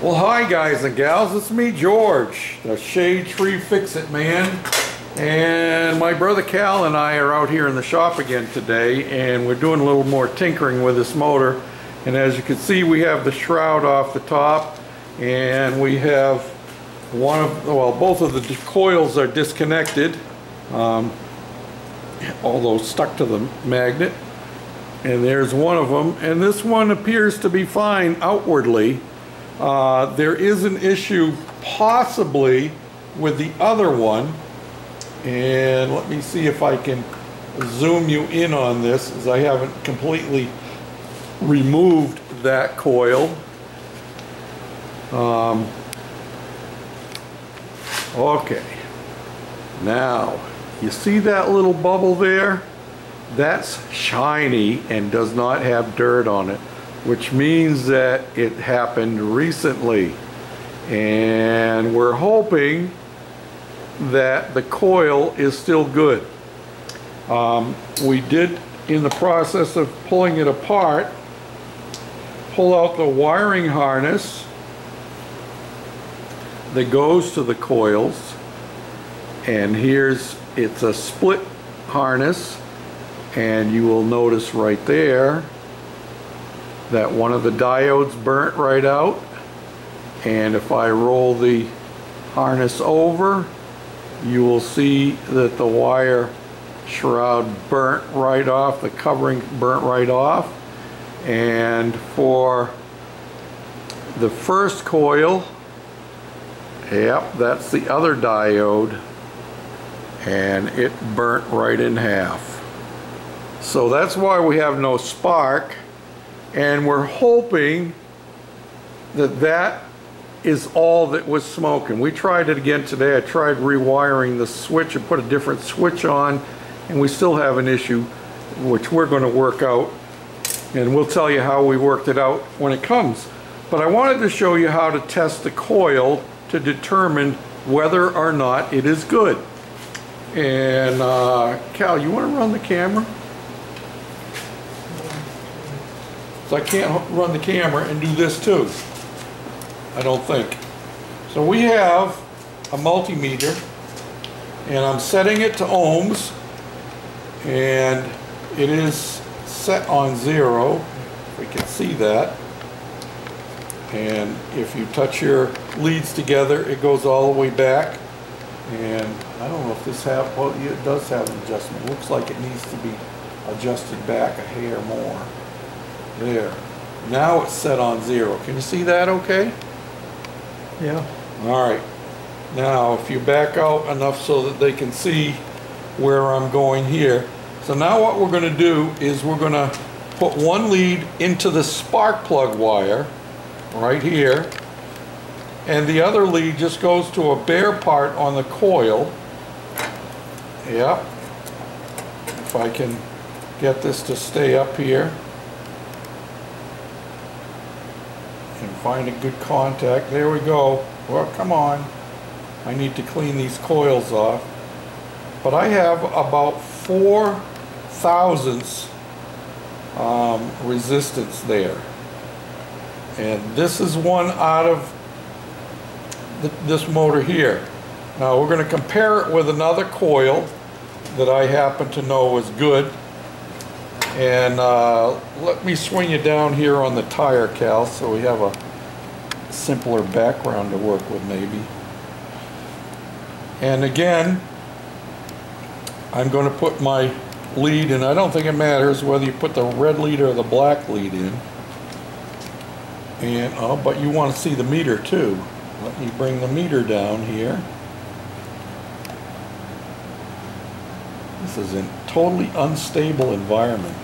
Well, hi guys and gals, it's me, George, the Shade Tree Fix-It Man, and my brother Cal and I are out here in the shop again today, and we're doing a little more tinkering with this motor. And as you can see, we have the shroud off the top, and we have both of the coils are disconnected, although stuck to the magnet, and there's one of them, and this one appears to be fine outwardly. There is an issue possibly with the other one, and let me see if I can zoom you in on this, as I haven't completely removed that coil. Okay, now you see that little bubble there? That's shiny and does not have dirt on it, which means that it happened recently, and we're hoping that the coil is still good. We did, in the process of pulling it apart, pull out the wiring harness that goes to the coils, and it's a split harness, and you will notice right there that one of the diodes burnt right out, and if I roll the harness over, you will see that the wire shroud burnt right off, the covering burnt right off. And for the first coil, yep, that's the other diode, and it burnt right in half. So that's why we have no spark. And we're hoping that that is all that was smoking. We tried it again today. I tried rewiring the switch and put a different switch on, and we still have an issue, which we're going to work out, and we'll tell you how we worked it out when it comes. But I wanted to show you how to test the coil to determine whether or not it is good. And Cal, you want to run the camera? So I can't run the camera and do this too, I don't think. So we have a multimeter, and I'm setting it to ohms, and it is set on 0, if we can see that. And if you touch your leads together, it goes all the way back. And I don't know if this well, it does have an adjustment. It looks like it needs to be adjusted back a hair more. There. Now it's set on 0. Can you see that okay? Yeah. Alright. Now if you back out enough so that they can see where I'm going here. So now what we're going to do is we're going to put one lead into the spark plug wire right here, and the other lead just goes to a bare part on the coil. Yep. If I can get this to stay up here and find a good contact. There we go. Well, come on. I need to clean these coils off. But I have about 4 thousandths resistance there. And this is one out of this motor here. Now we're going to compare it with another coil that I happen to know is good. And let me swing you down here on the tire, Cal, so we have a simpler background to work with maybe. And again, I'm going to put my lead, and I don't think it matters whether you put the red lead or the black lead in. And but you want to see the meter too. Let me bring the meter down here. This is a totally unstable environment.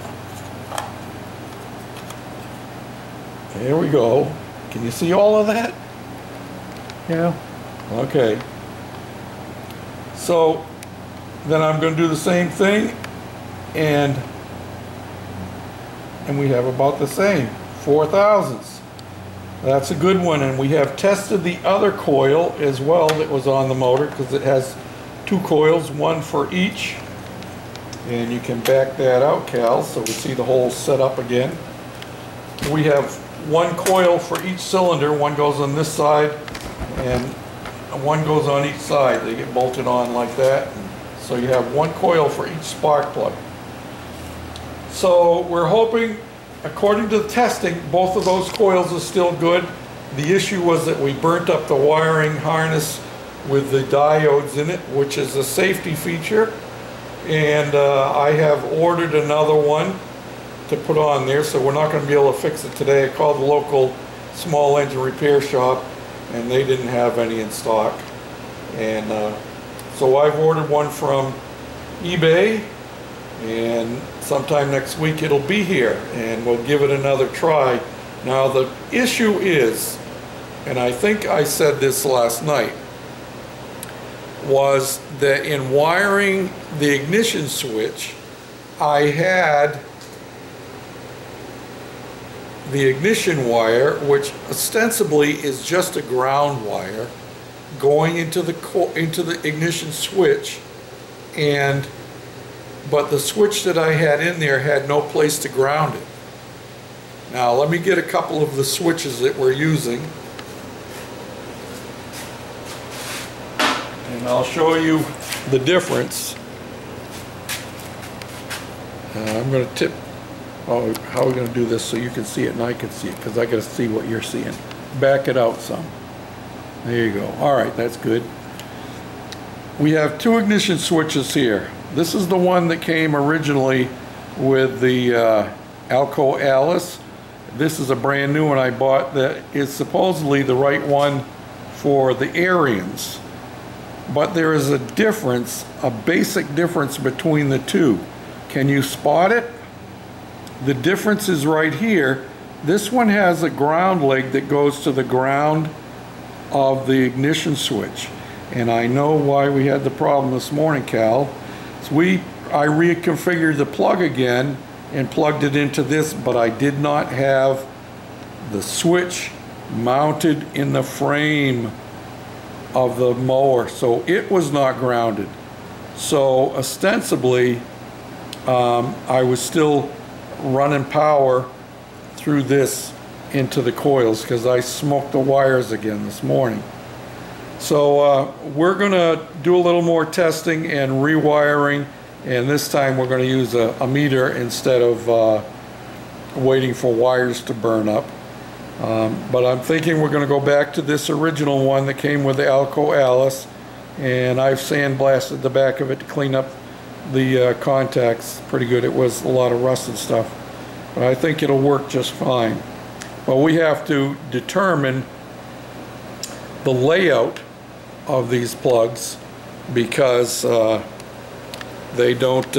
There we go. Can you see all of that? Yeah. Okay. So then I'm going to do the same thing, and we have about the same, 4 thousandths. That's a good one, and we have tested the other coil as well that was on the motor, because it has 2 coils, one for each. And you can back that out, Cal, so we see the whole setup again. We have one coil for each cylinder. One goes on this side and one goes on each side. They get bolted on like that. So you have one coil for each spark plug. So we're hoping, according to the testing, both of those coils are still good. The issue was that we burnt up the wiring harness with the diodes in it, which is a safety feature. And I have ordered another one to put on there, so we're not going to be able to fix it today. I called the local small engine repair shop and they didn't have any in stock. And so I've ordered one from eBay, and sometime next week it'll be here and we'll give it another try. Now the issue is, and I think I said this last night, was that in wiring the ignition switch, I had the ignition wire, which ostensibly is just a ground wire, going into the ignition switch, but the switch that I had in there had no place to ground it. Now let me get a couple of the switches that we're using, and I'll show you the difference. I'm going to tip. Oh, how are we going to do this so you can see it and I can see it? Because I got to see what you're seeing. Back it out some. There you go. All right, that's good. We have two ignition switches here. This is the one that came originally with the Alco Alice. This is a brand new one I bought that is supposedly the right one for the Ariens. But there is a difference, a basic difference between the two. Can you spot it? The difference is right here. This one has a ground leg that goes to the ground of the ignition switch. And I know why we had the problem this morning, Cal. So I reconfigured the plug again and plugged it into this, but I did not have the switch mounted in the frame of the mower, so it was not grounded. So ostensibly I was still running power through this into the coils because I smoked the wires again this morning. So we're gonna do a little more testing and rewiring, and this time we're going to use a meter instead of waiting for wires to burn up. But I'm thinking we're going to go back to this original one that came with the Alco Alice, and I've sandblasted the back of it to clean up the contacts pretty good. It was a lot of rust and stuff, but I think it'll work just fine. But we have to determine the layout of these plugs because they don't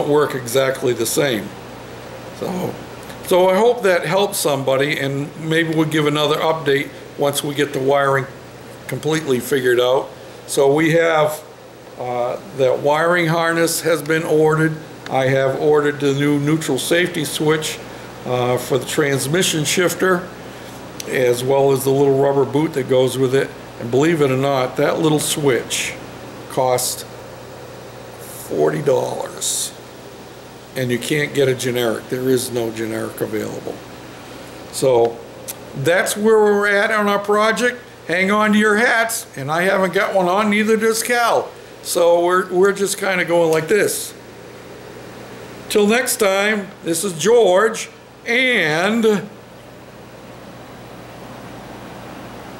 work exactly the same. So I hope that helps somebody, and maybe we'll give another update once we get the wiring completely figured out. So we have that wiring harness has been ordered. I have ordered the new neutral safety switch for the transmission shifter, as well as the little rubber boot that goes with it. And believe it or not, that little switch cost $40. And you can't get a generic. There is no generic available. So that's where we're at on our project. Hang on to your hats, and I haven't got one on, neither does Cal. So we're just kind of going like this. Till next time, this is George and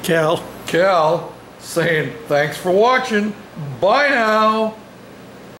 Cal saying thanks for watching. Bye now.